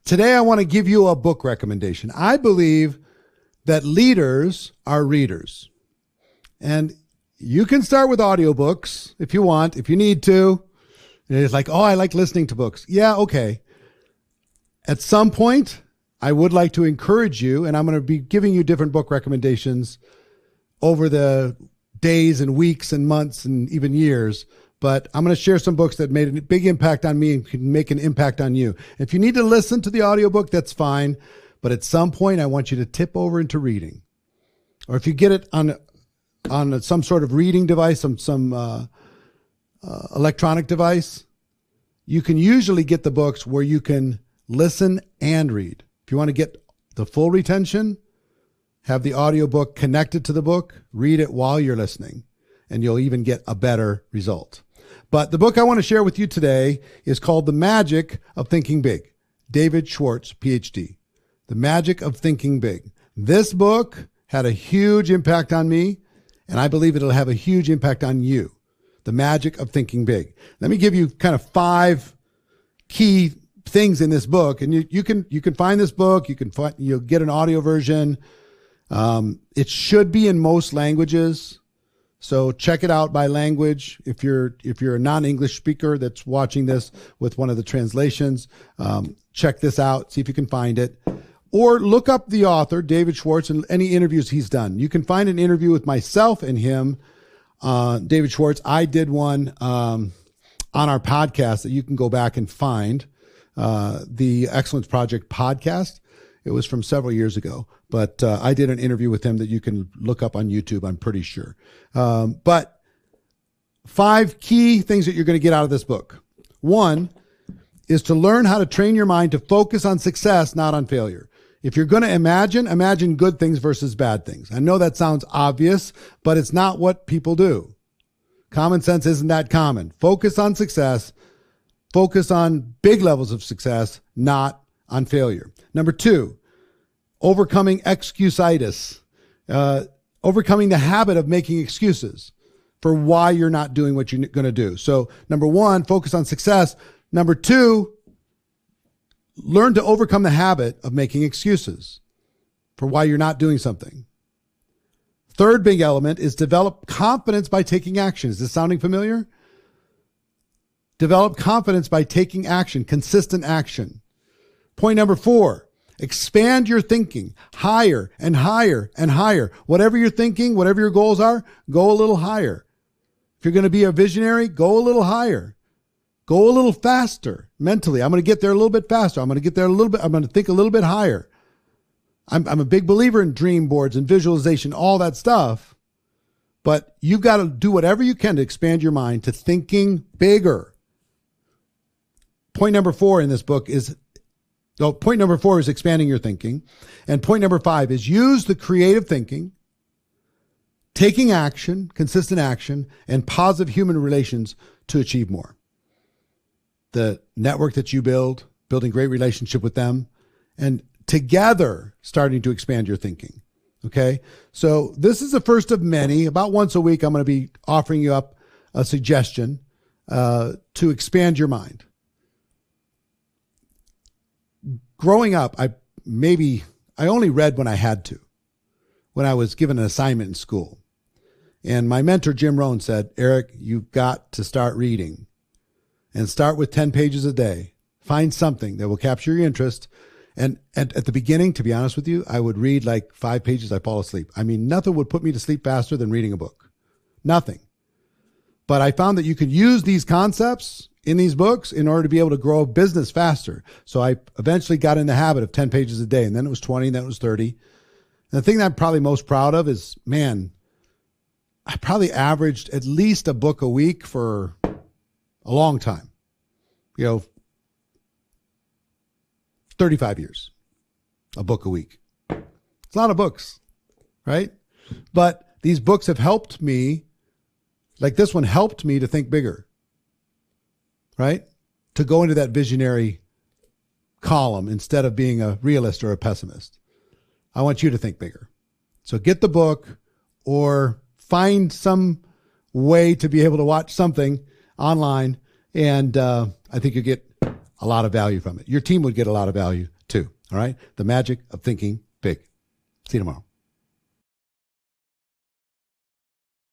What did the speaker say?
Today, I want to give you a book recommendation. I believe that leaders are readers. And you can start with audiobooks if you want, if you need to. And it's like, oh, I like listening to books. Yeah, okay. At some point, I would like to encourage you, and I'm going to be giving you different book recommendations over the days and weeks and months and even years. But I'm going to share some books that made a big impact on me and can make an impact on you. If you need to listen to the audiobook, that's fine. But at some point, I want you to tip over into reading. Or if you get it on some sort of reading device, some electronic device, you can usually get the books where you can listen and read. If you want to get the full retention, have the audiobook connected to the book, read it while you're listening, and you'll even get a better result. But the book I want to share with you today is called The Magic of Thinking Big. David Schwartz, PhD. The Magic of Thinking Big. This book had a huge impact on me, and I believe it'll have a huge impact on you. The Magic of Thinking Big. Let me give you kind of 5 key things in this book, and you can find this book. You'll get an audio version. It should be in most languages. So check it out by language. If you're a non-English speaker that's watching this with one of the translations, check this out, see if you can find it. Or look up the author, David Schwartz, and any interviews he's done. You can find an interview with myself and him, David Schwartz. I did one on our podcast that you can go back and find, the Excellence Project podcast. It was from several years ago, but I did an interview with him that you can look up on YouTube, I'm pretty sure. But 5 key things that you're going to get out of this book. 1 is to learn how to train your mind to focus on success, not on failure. If you're going to imagine good things versus bad things. I know that sounds obvious, but it's not what people do. Common sense isn't that common. Focus on success. Focus on big levels of success, not on failure. Number 2, overcoming excusitis, overcoming the habit of making excuses for why you're not doing what you're going to do. So number 1, focus on success. Number 2, learn to overcome the habit of making excuses for why you're not doing something. Third big element is develop confidence by taking action. Is this sounding familiar? Develop confidence by taking action, consistent action. Point number 4, expand your thinking higher and higher and higher. Whatever you're thinking, whatever your goals are, go a little higher. If you're going to be a visionary, go a little higher. Go a little faster mentally. I'm going to get there a little bit faster. I'm going to get there a little bit. I'm going to think a little bit higher. I'm a big believer in dream boards and visualization, all that stuff. But you've got to do whatever you can to expand your mind to thinking bigger. Point number 4 in this book is expanding your thinking. And point number 5 is use the creative thinking, taking action, consistent action, and positive human relations to achieve more. The network that you build, building great relationship with them, and together starting to expand your thinking. Okay. So this is the first of many. About once a week, I'm going to be offering you up a suggestion to expand your mind. Growing up, I only read when I had to, when I was given an assignment in school. And my mentor, Jim Rohn, said, Eric, you've got to start reading and start with 10 pages a day. Find something that will capture your interest. And at the beginning, to be honest with you, I would read like 5 pages. I'd fall asleep. I mean, nothing would put me to sleep faster than reading a book. Nothing. But I found that you could use these concepts in these books in order to be able to grow a business faster. So I eventually got in the habit of 10 pages a day, and then it was 20, and then it was 30. And the thing that I'm probably most proud of is, man, I probably averaged at least a book a week for a long time. 35 years, a book a week. It's a lot of books, right? But these books have helped me, like this one helped me to think bigger, right? To go into that visionary column instead of being a realist or a pessimist. I want you to think bigger. So get the book or find some way to be able to watch something online. And I think you get a lot of value from it. Your team would get a lot of value All right? The magic of thinking big. See you tomorrow.